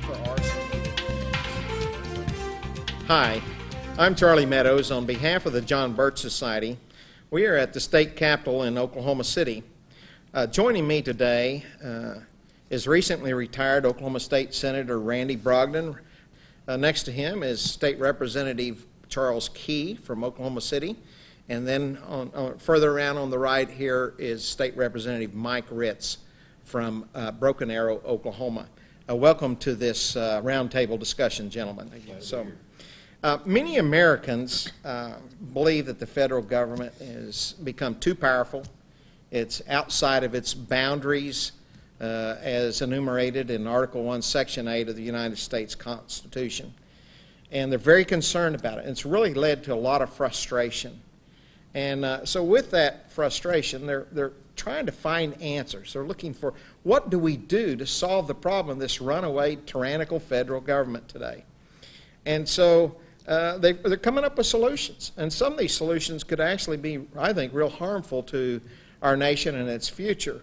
for arson. Hi, I'm Charlie Meadows. On behalf of the John Birch Society, we are at the state capitol in Oklahoma City. Joining me today is recently retired Oklahoma State Senator Randy Brogdon. Next to him is State Representative Charles Key from Oklahoma City. And then further around on the right here is State Representative Mike Ritz from Broken Arrow, Oklahoma. Welcome to this roundtable discussion, gentlemen. So, many Americans believe that the federal government has become too powerful. It's outside of its boundaries as enumerated in Article 1, Section 8 of the United States Constitution. And they're very concerned about it. It's really led to a lot of frustration. And so with that frustration, they're trying to find answers. They're looking for, what do we do to solve the problem of this runaway, tyrannical federal government today? And so they're coming up with solutions. And some of these solutions could actually be, I think, real harmful to our nation and its future.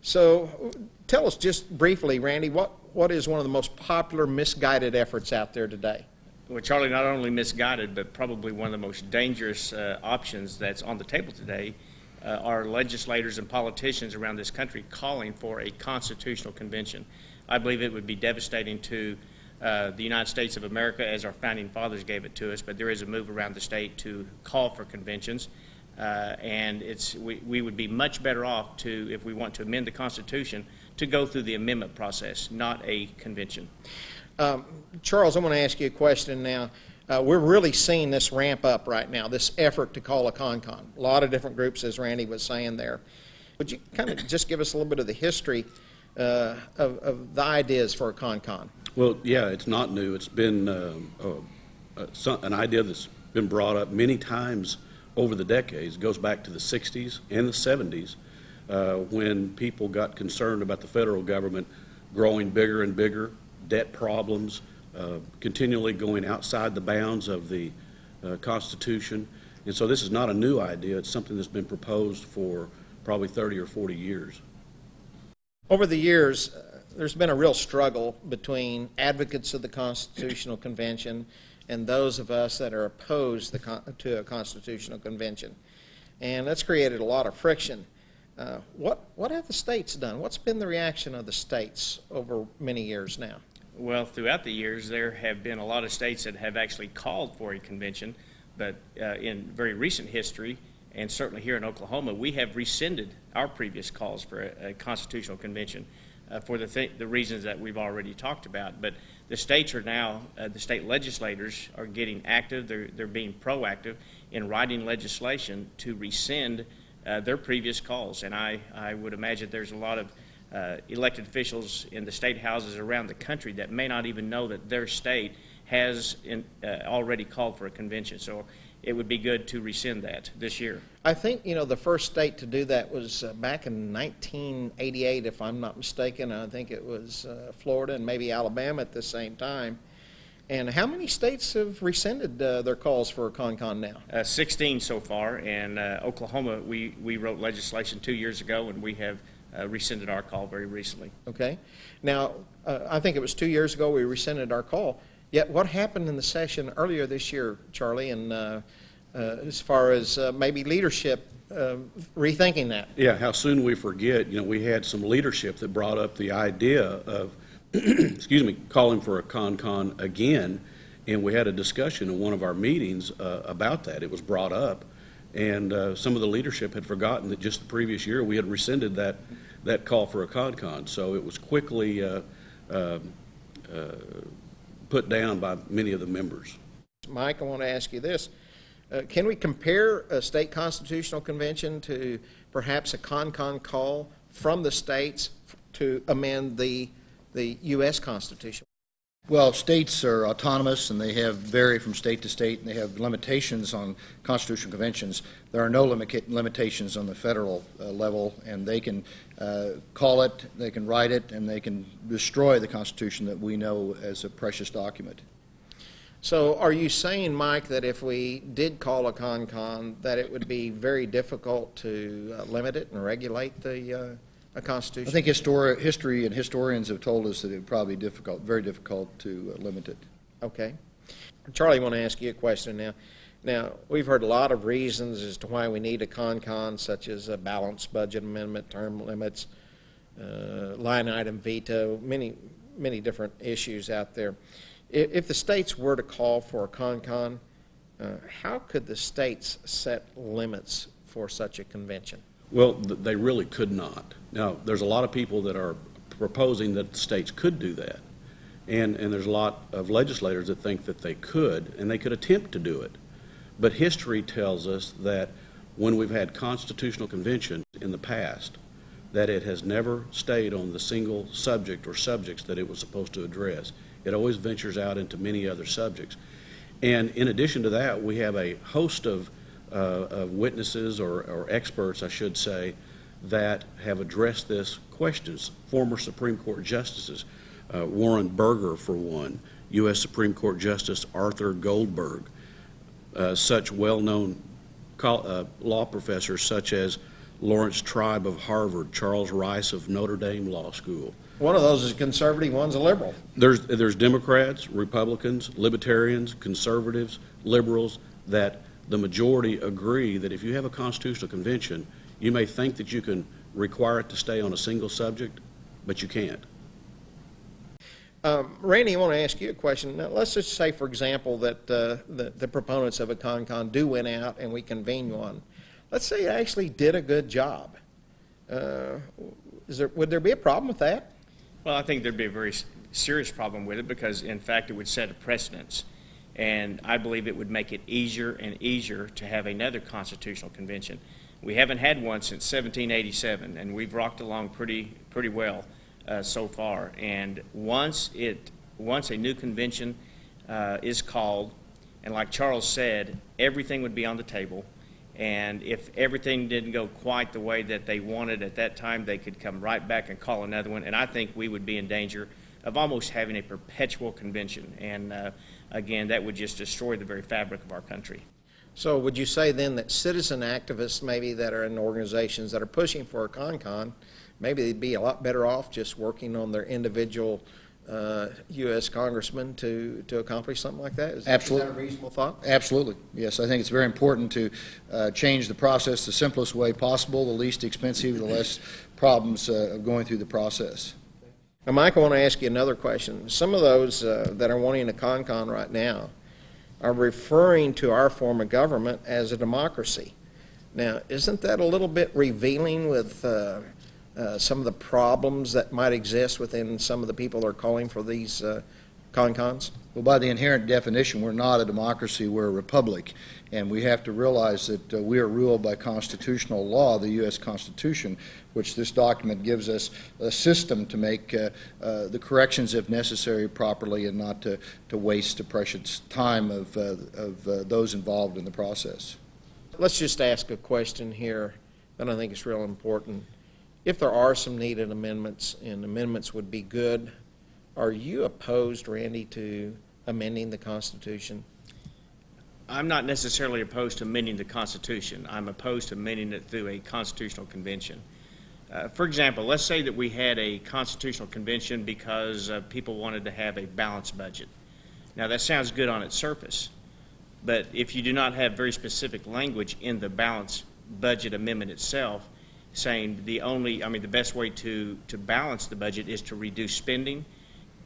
So tell us just briefly, Randy, what is one of the most popular misguided efforts out there today? Well, Charlie, not only misguided, but probably one of the most dangerous options that's on the table today are legislators and politicians around this country calling for a constitutional convention. I believe it would be devastating to the United States of America as our founding fathers gave it to us, but there is a move around the state to call for conventions. And we would be much better off to, if we want to amend the Constitution, to go through the amendment process, not a convention. Charles, I want to ask you a question now. We're really seeing this ramp up right now, this effort to call a CONCON. A lot of different groups, as Randy was saying there. Would you kind of just give us a little bit of the history of the ideas for a CONCON? Well, yeah, it's not new. It's been an idea that's been brought up many times over the decades. It goes back to the 60s and the 70s when people got concerned about the federal government growing bigger and bigger, debt problems, continually going outside the bounds of the Constitution. And so this is not a new idea. It's something that's been proposed for probably 30 or 40 years. Over the years, there's been a real struggle between advocates of the Constitutional Convention and those of us that are opposed to a Constitutional Convention. And that's created a lot of friction. What have the states done? What's been the reaction of the states over many years now? Well, throughout the years, there have been a lot of states that have actually called for a convention, but in very recent history, and certainly here in Oklahoma, we have rescinded our previous calls for a constitutional convention for the reasons that we've already talked about. But the states are now, the state legislators are getting active. They're being proactive in writing legislation to rescind their previous calls. And I would imagine there's a lot of elected officials in the state houses around the country that may not even know that their state has already called for a convention. So it would be good to rescind that this year. I think, the first state to do that was back in 1988, if I'm not mistaken. I think it was Florida and maybe Alabama at the same time. And how many states have rescinded their calls for a CONCON now? 16 so far, and Oklahoma, we wrote legislation 2 years ago, and we have rescinded our call very recently. Okay. Now, I think it was 2 years ago we rescinded our call. Yet what happened in the session earlier this year, Charlie, and as far as maybe leadership rethinking that? Yeah, how soon we forget. We had some leadership that brought up the idea of, excuse me, calling for a CONCON again, and we had a discussion in one of our meetings about that. It was brought up, and some of the leadership had forgotten that just the previous year we had rescinded that call for a CONCON. So it was quickly put down by many of the members. Mike, I want to ask you this. Can we compare a state constitutional convention to perhaps a CONCON call from the states to amend the U.S. Constitution? Well, states are autonomous, and they vary from state to state, and they have limitations on constitutional conventions. There are no limitations on the federal level, and they can call it, they can write it, and they can destroy the Constitution that we know as a precious document. So are you saying, Mike, that if we did call a CONCON, that it would be very difficult to limit it and regulate the a constitution? I think history and historians have told us that it would probably be difficult, very difficult to limit it. Okay. Charlie, I want to ask you a question now. Now, we've heard a lot of reasons as to why we need a con, such as a balanced budget amendment, term limits, line item veto, many different issues out there. If the states were to call for a con, how could the states set limits for such a convention? Well, they really could not. Now, there's a lot of people that are proposing that the states could do that. And there's a lot of legislators that think that they could, and they could attempt to do it. But history tells us that when we've had constitutional conventions in the past, that it has never stayed on the single subject or subjects that it was supposed to address. It always ventures out into many other subjects. And in addition to that, we have a host of witnesses or experts, I should say, that have addressed this questions. Former Supreme Court justices, Warren Burger for one, U.S. Supreme Court Justice Arthur Goldberg, such well-known law professors such as Lawrence Tribe of Harvard, Charles Rice of Notre Dame Law School. One of those is a conservative, one's a liberal. There's Democrats, Republicans, Libertarians, Conservatives, Liberals, that the majority agree that if you have a constitutional convention, you may think that you can require it to stay on a single subject, but you can't. Randy, I want to ask you a question. Now, let's just say, for example, that the proponents of a con do win out and we convene one. Let's say it actually did a good job. Would there be a problem with that? Well, I think there'd be a very serious problem with it because, in fact, it would set a precedence. And I believe it would make it easier and easier to have another constitutional convention. We haven't had one since 1787, and we've rocked along pretty well so far. And once a new convention is called, and like Charles said, everything would be on the table. And if everything didn't go quite the way that they wanted at that time, they could come right back and call another one. And I think we would be in danger of almost having a perpetual convention. And again, that would just destroy the very fabric of our country. So would you say then that citizen activists maybe that are in organizations that are pushing for a con, maybe they'd be a lot better off just working on their individual U.S. congressmen to accomplish something like that? Absolutely. Is that a reasonable thought? Absolutely. Yes, I think it's very important to change the process the simplest way possible, the least expensive, the less problems of going through the process. Now, Mike, I want to ask you another question. Some of those that are wanting a con right now are referring to our form of government as a democracy. Now, isn't that a little bit revealing with some of the problems that might exist within some of the people that are calling for these cons? Well, by the inherent definition, we're not a democracy, we're a republic. And we have to realize that we are ruled by constitutional law, the U.S. Constitution, which this document gives us a system to make the corrections, if necessary, properly and not to waste the precious time of those involved in the process. Let's just ask a question here that I think is real important. If there are some needed amendments, and amendments would be good, are you opposed, Randy, to amending the Constitution? I'm not necessarily opposed to amending the Constitution. I'm opposed to amending it through a constitutional convention. For example, let's say that we had a constitutional convention because people wanted to have a balanced budget. Now, that sounds good on its surface, but if you do not have very specific language in the balanced budget amendment itself, saying the best way to balance the budget is to reduce spending.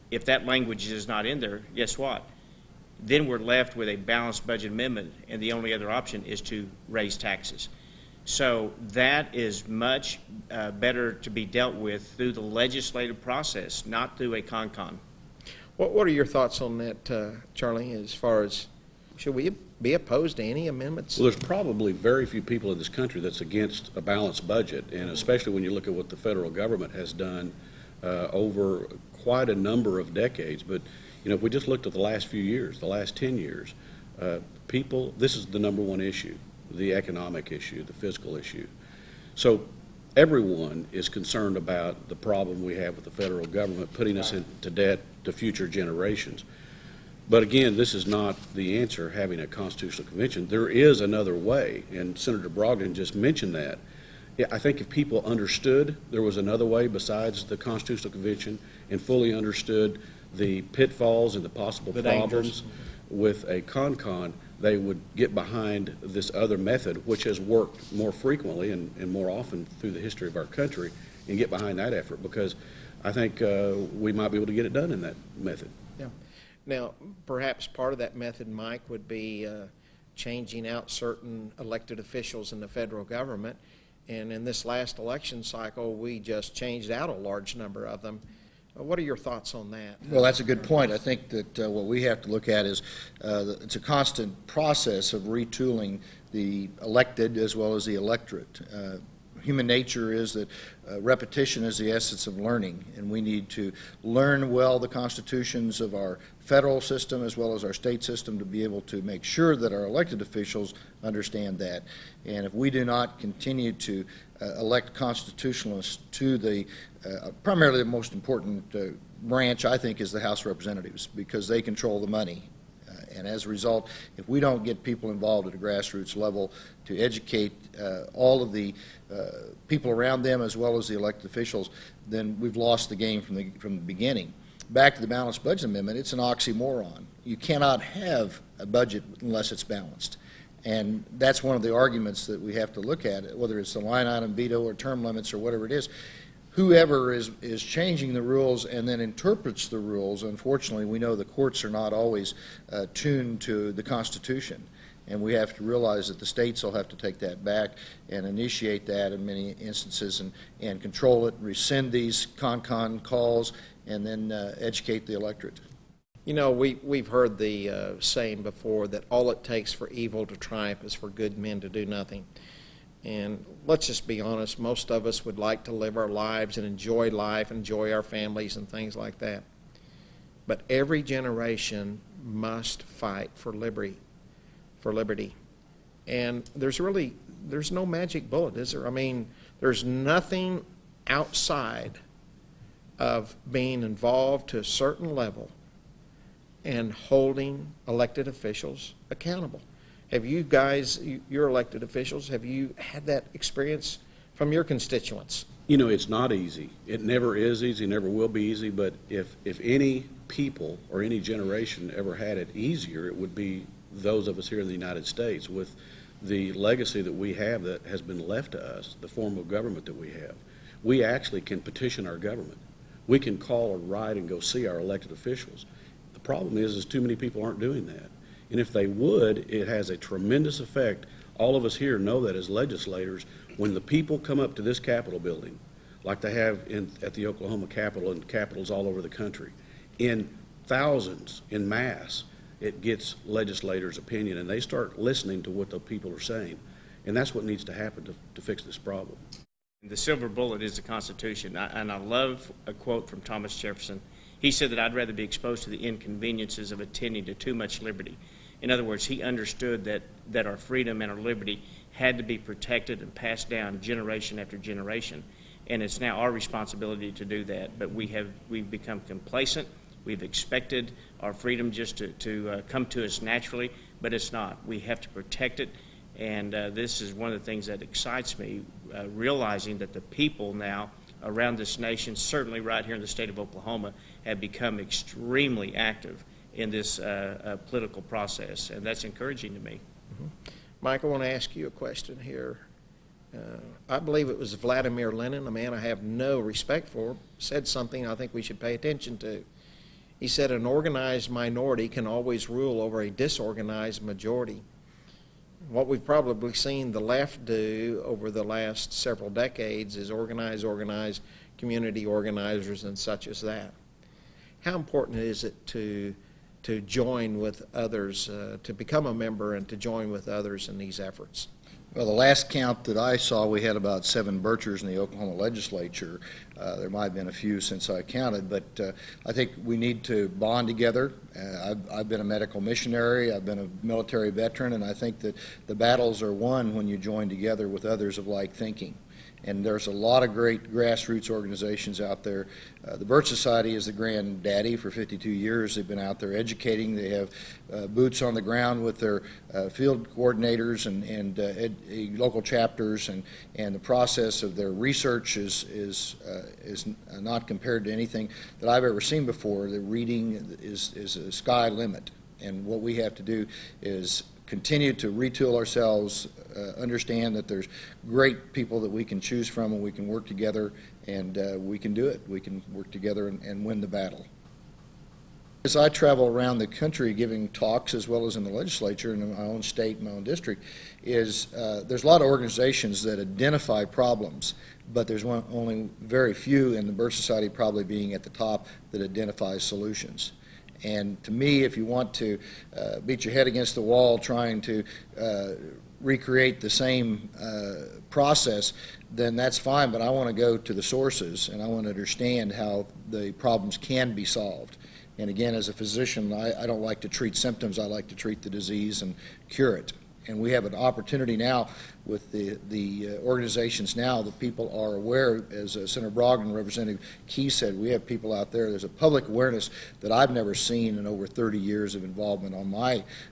If that language is not in there, guess what? Then we're left with a balanced budget amendment, and the only other option is to raise taxes. So that is much better to be dealt with through the legislative process, not through a con. What are your thoughts on that, Charlie, as far as should we be opposed to any amendments? Well, there's probably very few people in this country that's against a balanced budget, and especially when you look at what the federal government has done over quite a number of decades. But, you know, if we just looked at the last few years, the last 10 years, this is the number one issue, the economic issue, the fiscal issue. So everyone is concerned about the problem we have with the federal government putting us into debt to future generations. But again, this is not the answer, having a constitutional convention. There is another way, and Senator Brogdon just mentioned that. Yeah, I think if people understood there was another way besides the Constitutional Convention and fully understood the pitfalls and the possible The problems dangers. with a con, they would get behind this other method, which has worked more frequently and more often through the history of our country, and get behind that effort, because I think we might be able to get it done in that method. Yeah. Now, perhaps part of that method, Mike, would be changing out certain elected officials in the federal government. And in this last election cycle, we just changed out a large number of them. What are your thoughts on that? Well, that's a good point. I think that what we have to look at is it's a constant process of retooling the elected as well as the electorate. Human nature is that repetition is the essence of learning, and we need to learn well the constitutions of our federal system as well as our state system to be able to make sure that our elected officials understand that. And if we do not continue to elect constitutionalists to the primarily the most important branch, I think, is the House of Representatives, because they control the money. And as a result, if we don't get people involved at a grassroots level to educate all of the people around them as well as the elected officials, then we've lost the game from the beginning. Back to the balanced budget amendment, it's an oxymoron. You cannot have a budget unless it's balanced. And that's one of the arguments that we have to look at, whether it's the line item veto or term limits or whatever it is. Whoever is changing the rules and then interprets the rules, unfortunately, we know the courts are not always tuned to the Constitution. And we have to realize that the states will have to take that back and initiate that in many instances and control it, rescind these con calls, and then educate the electorate. You know, we've heard the saying before that all it takes for evil to triumph is for good men to do nothing. And let's just be honest, most of us would like to live our lives and enjoy life, enjoy our families and things like that. But every generation must fight for liberty. And there's no magic bullet, is there? I mean, there's nothing outside of being involved to a certain level and holding elected officials accountable. Have you guys, your elected officials, have you had that experience from your constituents? You know, it's not easy. It never is easy, never will be easy, but if any people or any generation ever had it easier, it would be those of us here in the United States, with the legacy that we have that has been left to us, the form of government that we have. We actually can petition our government. We can call or write and go see our elected officials. The problem is too many people aren't doing that. And if they would, it has a tremendous effect. All of us here know that as legislators, when the people come up to this Capitol building, like they have at the Oklahoma Capitol and capitals all over the country, in thousands, in mass, it gets legislators' opinion, and they start listening to what the people are saying. And that's what needs to happen to fix this problem. The silver bullet is the Constitution, and I love a quote from Thomas Jefferson. He said that I'd rather be exposed to the inconveniences of attending to too much liberty. In other words, he understood that our freedom and our liberty had to be protected and passed down generation after generation. And it's now our responsibility to do that. But we've become complacent. We've expected our freedom just to come to us naturally, but it's not. We have to protect it. And this is one of the things that excites me, realizing that the people now around this nation, certainly right here in the state of Oklahoma, have become extremely active in this political process, and that's encouraging to me. Mm-hmm. Mike, I want to ask you a question here. I believe it was Vladimir Lenin, a man I have no respect for, said something I think we should pay attention to. He said an organized minority can always rule over a disorganized majority. What we've probably seen the left do over the last several decades is organize community organizers and such as that. How important is it to join with others, to become a member and to join with others in these efforts? Well, the last count that I saw, we had about 7 Birchers in the Oklahoma legislature. There might have been a few since I counted, but I think we need to bond together. I've been a medical missionary, I've been a military veteran, and I think that the battles are won when you join together with others of like thinking. And there's a lot of great grassroots organizations out there. The Birch Society is the granddaddy. For 52 years they've been out there educating. They have boots on the ground with their field coordinators and local chapters, and the process of their research is not compared to anything that I've ever seen before. The reading is a sky limit, and what we have to do is continue to retool ourselves, understand that there's great people that we can choose from, and we can work together, and we can do it. We can work together and win the battle. As I travel around the country giving talks, as well as in the legislature in my own state, my own district, there's a lot of organizations that identify problems, but there's only very few, and the Birch Society probably being at the top, that identifies solutions. And to me, if you want to beat your head against the wall trying to recreate the same process, then that's fine, but I want to go to the sources, and I want to understand how the problems can be solved. And again, as a physician, I don't like to treat symptoms. I like to treat the disease and cure it. And we have an opportunity now with the organizations now that people are aware, as Senator Brogdon, Representative Key said, we have people out there. There's a public awareness that I've never seen in over 30 years of involvement on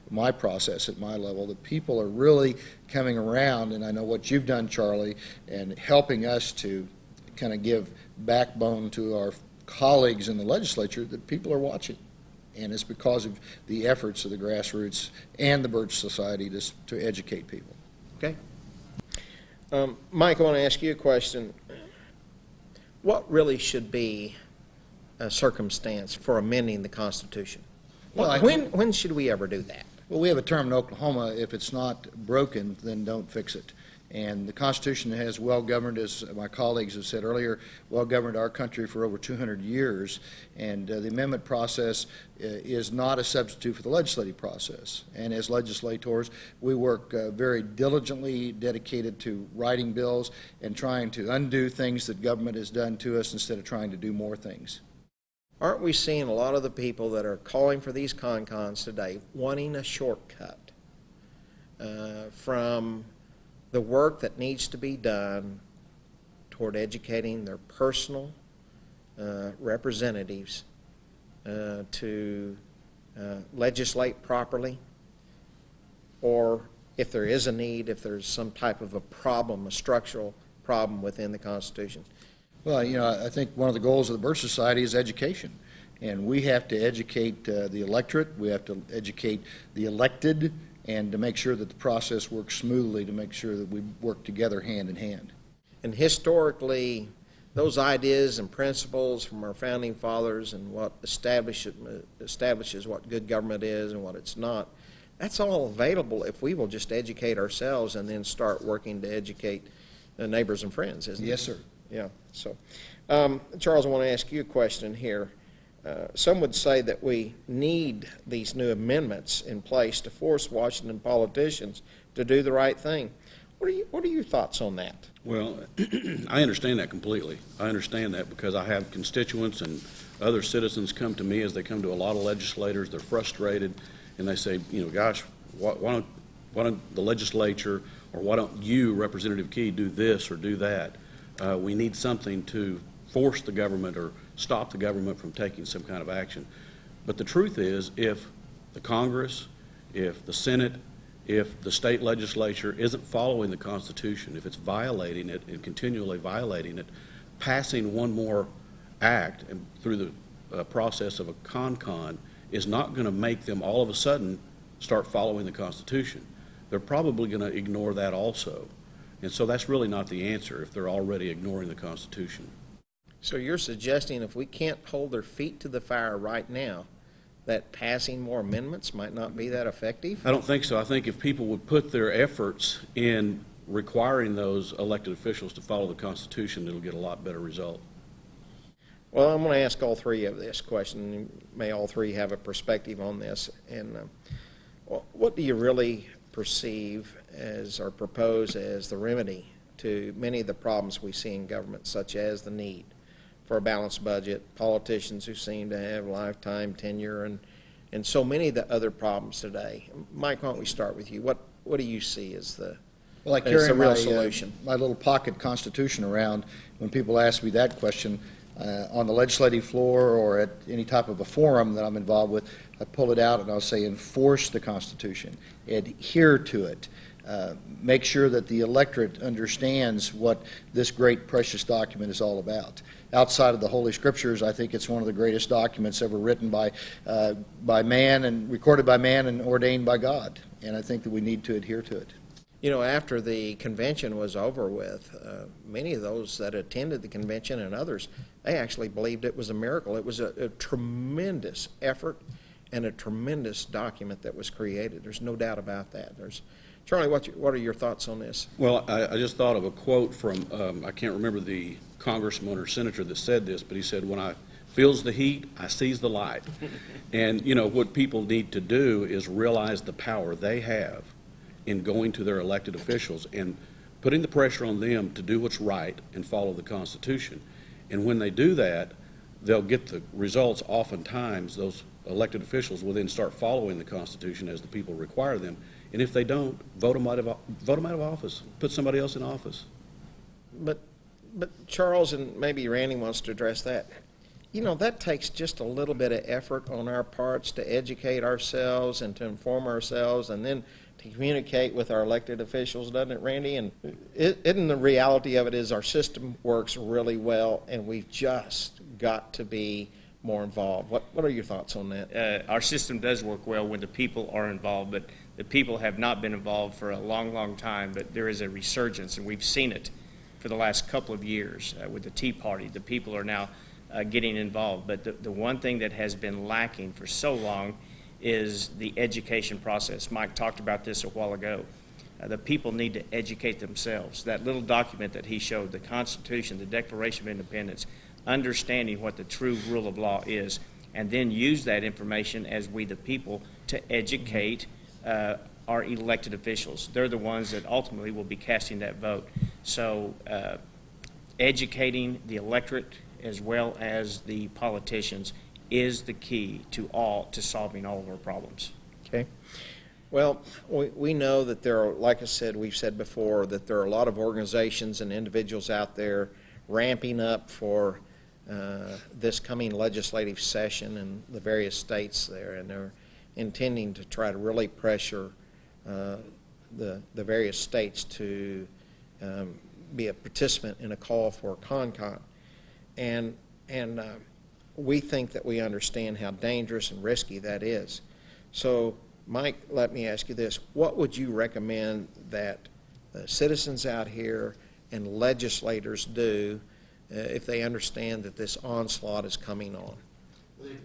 my process at my level, that people are really coming around, and I know what you've done, Charlie, and helping us to kind of give backbone to our colleagues in the legislature, that people are watching. And it's because of the efforts of the grassroots and the Birch Society to educate people. Okay. Mike, I want to ask you a question. What really should be a circumstance for amending the Constitution? Well, when should we ever do that? Well, we have a term in Oklahoma, if it's not broken, then don't fix it. And the Constitution has well-governed, as my colleagues have said earlier, well-governed our country for over 200 years. And the amendment process is not a substitute for the legislative process. And as legislators, we work very diligently, dedicated to writing bills and trying to undo things that government has done to us instead of trying to do more things. Aren't we seeing a lot of the people that are calling for these con-cons today wanting a shortcut from the work that needs to be done toward educating their personal representatives to legislate properly, or if there is a need, if there's some type of a problem, a structural problem within the Constitution? Well, you know, I think one of the goals of the Birch Society is education. And we have to educate the electorate, we have to educate the elected, and to make sure that the process works smoothly, to make sure that we work together hand in hand. And historically, those ideas and principles from our founding fathers and what establishes what good government is and what it's not, that's all available if we will just educate ourselves and then start working to educate neighbors and friends, isn't it? Yes, sir. Yeah. So, Charles, I want to ask you a question here. Some would say that we need these new amendments in place to force Washington politicians to do the right thing. What are your thoughts on that? Well, I understand that completely. I understand that because I have constituents and other citizens come to me as they come to a lot of legislators. They're frustrated, and they say, you know, gosh, why don't the legislature, or why don't you, Representative Key, do this or do that? We need something to force the government or stop the government from taking some kind of action. But the truth is, if the Congress, if the Senate, if the state legislature isn't following the Constitution, if it's violating it and continually violating it, passing one more act and through the process of a con is not going to make them all of a sudden start following the Constitution. They're probably going to ignore that also. And so that's really not the answer if they're already ignoring the Constitution. So you're suggesting if we can't hold their feet to the fire right now, that passing more amendments might not be that effective? I don't think so. I think if people would put their efforts in requiring those elected officials to follow the Constitution, it'll get a lot better result. Well, I'm going to ask all three of this question. May all three have a perspective on this. And what do you really perceive as or propose as the remedy to many of the problems we see in government, such as the need for a balanced budget, politicians who seem to have lifetime tenure, and so many of the other problems today? Mike, why don't we start with you? What do you see as the Well, I And it's carry a real my, solution. my little pocket constitution around when people ask me that question on the legislative floor or at any type of a forum that I'm involved with. I pull it out and I'll say, enforce the Constitution, adhere to it, make sure that the electorate understands what this great, precious document is all about. Outside of the Holy Scriptures, I think it's one of the greatest documents ever written by man and recorded by man and ordained by God. And I think that we need to adhere to it. You know, after the convention was over with, many of those that attended the convention and others, they actually believed it was a miracle. It was a tremendous effort and a tremendous document that was created. There's no doubt about that. Charlie, what are your thoughts on this? Well, I just thought of a quote from, I can't remember the congressman or senator that said this, but he said, when I feels the heat, I sees the light. And, you know, what people need to do is realize the power they have in going to their elected officials and putting the pressure on them to do what's right and follow the Constitution. And when they do that, they'll get the results. Oftentimes, those elected officials will then start following the Constitution as the people require them. And if they don't, vote them out of office. Put somebody else in office. But Charles, and maybe Randy wants to address that. You know, that takes just a little bit of effort on our parts to educate ourselves and to inform ourselves and then to communicate with our elected officials, doesn't it, Randy? And isn't the reality of it is our system works really well, and we've just got to be more involved. What are your thoughts on that? Our system does work well when the people are involved, but the people have not been involved for a long, long time, but there is a resurgence, and we've seen it for the last couple of years with the Tea Party. The people are now getting involved, but the one thing that has been lacking for so long is the education process. Mike talked about this a while ago. The people need to educate themselves. That little document that he showed, the Constitution, the Declaration of Independence, understanding what the true rule of law is, and then use that information as we the people to educate our elected officials. They're the ones that ultimately will be casting that vote. So educating the electorate as well as the politicians is the key to solving all of our problems. Okay. Well, we know that there are, like I said, we've said before, that there are a lot of organizations and individuals out there ramping up for this coming legislative session in the various states there, and they're intending to try to really pressure the various states to be a participant in a call for a CONCON. And we think that we understand how dangerous and risky that is. So, Mike, let me ask you this. What would you recommend that citizens out here and legislators do if they understand that this onslaught is coming on?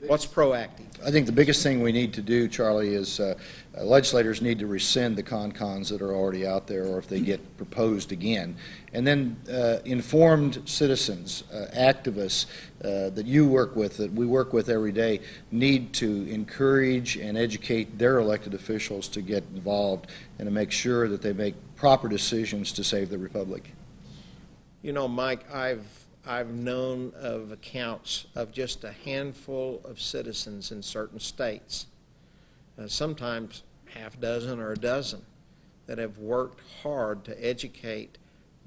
What's proactive? I think the biggest thing we need to do, Charlie, is legislators need to rescind the CONCONs that are already out there, or if they get proposed again. And then informed citizens, activists that you work with, that we work with every day, need to encourage and educate their elected officials to get involved and to make sure that they make proper decisions to save the republic. You know, Mike, I've known of accounts of just a handful of citizens in certain states, sometimes half dozen or a dozen, that have worked hard to educate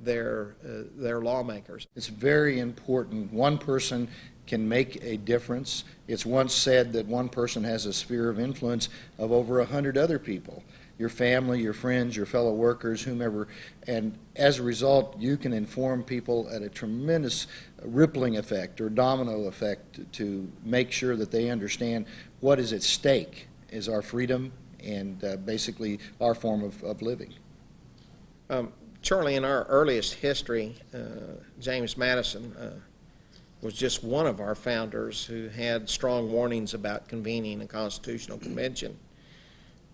their lawmakers. It's very important. One person can make a difference. It's once said that one person has a sphere of influence of over 100 other people. Your family, your friends, your fellow workers, whomever, and as a result, you can inform people at a tremendous rippling effect or domino effect to make sure that they understand what is at stake is our freedom and basically our form of living. Charlie, in our earliest history, James Madison was just one of our founders who had strong warnings about convening a constitutional convention.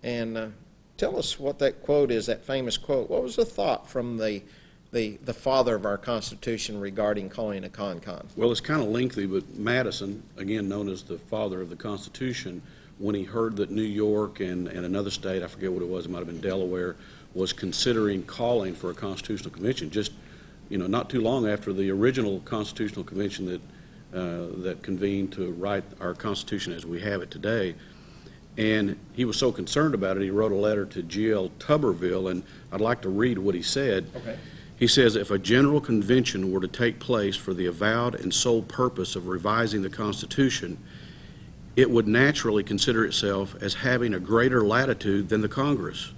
And tell us what that quote is, that famous quote. What was the thought from the father of our Constitution regarding calling a CONCON? Well, it's kind of lengthy, but Madison, again known as the father of the Constitution, when he heard that New York and another state, I forget what it was, it might have been Delaware, was considering calling for a constitutional convention, just not too long after the original constitutional convention that convened to write our Constitution as we have it today. And he was so concerned about it, he wrote a letter to G.L. Tuberville, and I'd like to read what he said. Okay. He says, if a general convention were to take place for the avowed and sole purpose of revising the Constitution, it would naturally consider itself as having a greater latitude than the Congress.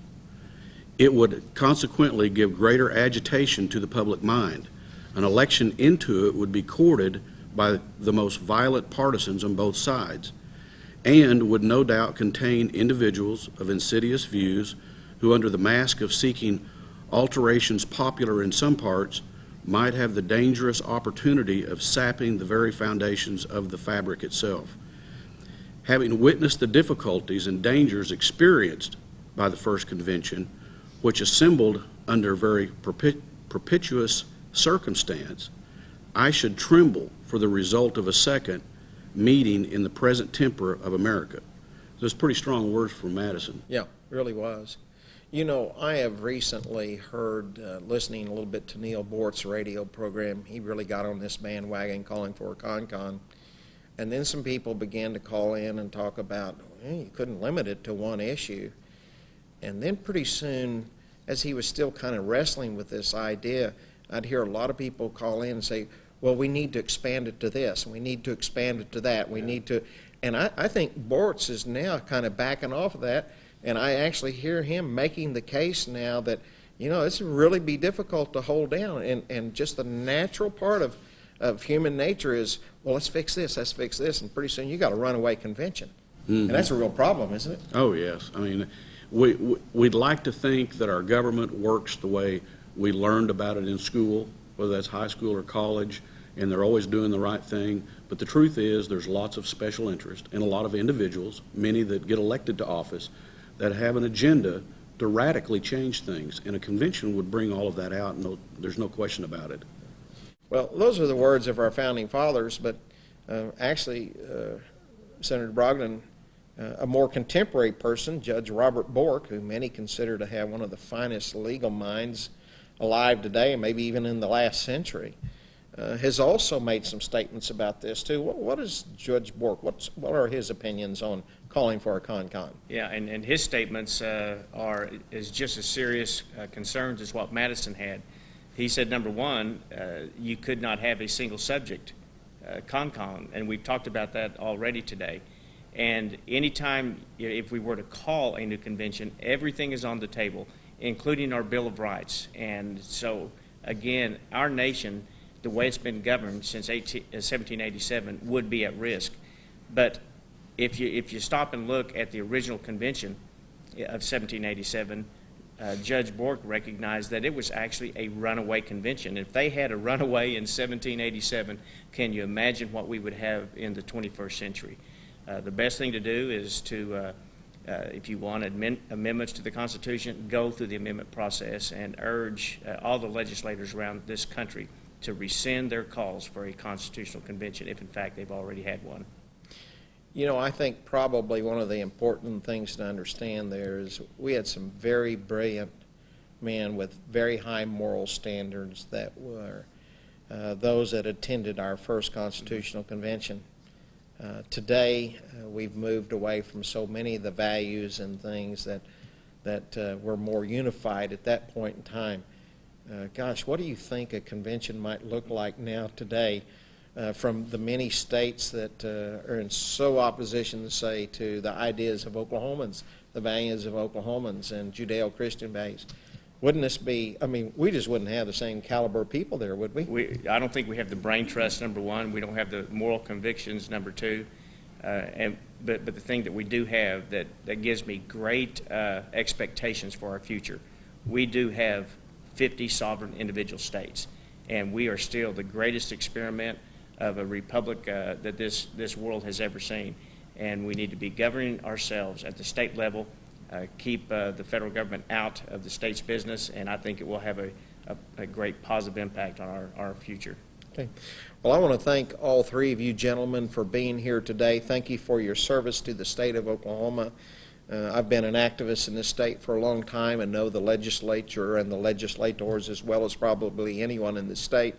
It would consequently give greater agitation to the public mind. An election into it would be courted by the most violent partisans on both sides, and would no doubt contain individuals of insidious views who, under the mask of seeking alterations popular in some parts, might have the dangerous opportunity of sapping the very foundations of the fabric itself. Having witnessed the difficulties and dangers experienced by the first convention, which assembled under very propitious circumstance, I should tremble for the result of a second meeting in the present temper of America. Those pretty strong words from Madison. Yeah, really was. You know, I have recently heard, listening a little bit to Neil Boort's radio program, he really got on this bandwagon calling for a con-con. And then some people began to call in and talk about, hey, you couldn't limit it to one issue. And then pretty soon, as he was still kind of wrestling with this idea, I'd hear a lot of people call in and say, well, we need to expand it to this, and we need to expand it to that, we need to, and I think Boortz is now kind of backing off of that, and I actually hear him making the case now that, you know, this would really be difficult to hold down, and just the natural part of human nature is, well, let's fix this, and pretty soon you got a runaway convention. And that's a real problem, isn't it? Oh, yes. I mean, we'd like to think that our government works the way we learned about it in school, whether that's high school or college, and they're always doing the right thing. But the truth is there's lots of special interest and a lot of individuals, many that get elected to office, that have an agenda to radically change things. And a convention would bring all of that out, and there's no question about it. Well, those are the words of our founding fathers, but actually, Senator Brogdon, a more contemporary person, Judge Robert Bork, who many consider to have one of the finest legal minds alive today, and maybe even in the last century, has also made some statements about this too. What is Judge Bork? What are his opinions on calling for a con-con? Yeah, and his statements are just as serious concerns as what Madison had. He said, number one, you could not have a single subject con-con, and we've talked about that already today. And anytime, if we were to call a new convention, everything is on the table, including our Bill of Rights. And so, again, our nation, the way it's been governed since 1787, would be at risk. But if you stop and look at the original convention of 1787, Judge Bork recognized that it was actually a runaway convention. If they had a runaway in 1787, can you imagine what we would have in the 21st century? The best thing to do is to, if you want amendments to the Constitution, go through the amendment process and urge all the legislators around this country to rescind their calls for a constitutional convention if, in fact, they've already had one. You know, I think probably one of the important things to understand there is we had some very brilliant men with very high moral standards that were those that attended our first constitutional convention. Today, we've moved away from so many of the values and things that were more unified at that point in time. Gosh, what do you think a convention might look like now today from the many states that are in so opposition, say, to the ideas of Oklahomans, the values of Oklahomans and Judeo-Christian values? Wouldn't this be, I mean, we just wouldn't have the same caliber of people there, would we? I don't think we have the brain trust, number one. We don't have the moral convictions, number two. But the thing that we do have that gives me great expectations for our future, we do have 50 sovereign individual states, and we are still the greatest experiment of a republic that this world has ever seen. And we need to be governing ourselves at the state level, keep the federal government out of the state's business, and I think it will have a great positive impact on our future. Okay. Well, I want to thank all three of you gentlemen for being here today. Thank you for your service to the state of Oklahoma. I've been an activist in this state for a long time and know the legislature and the legislators as well as probably anyone in the state.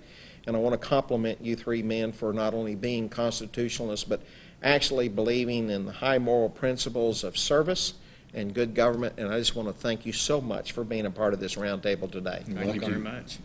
And I want to compliment you three men for not only being constitutionalists but actually believing in the high moral principles of service and good government. And I just want to thank you so much for being a part of this roundtable today. Thank you very much.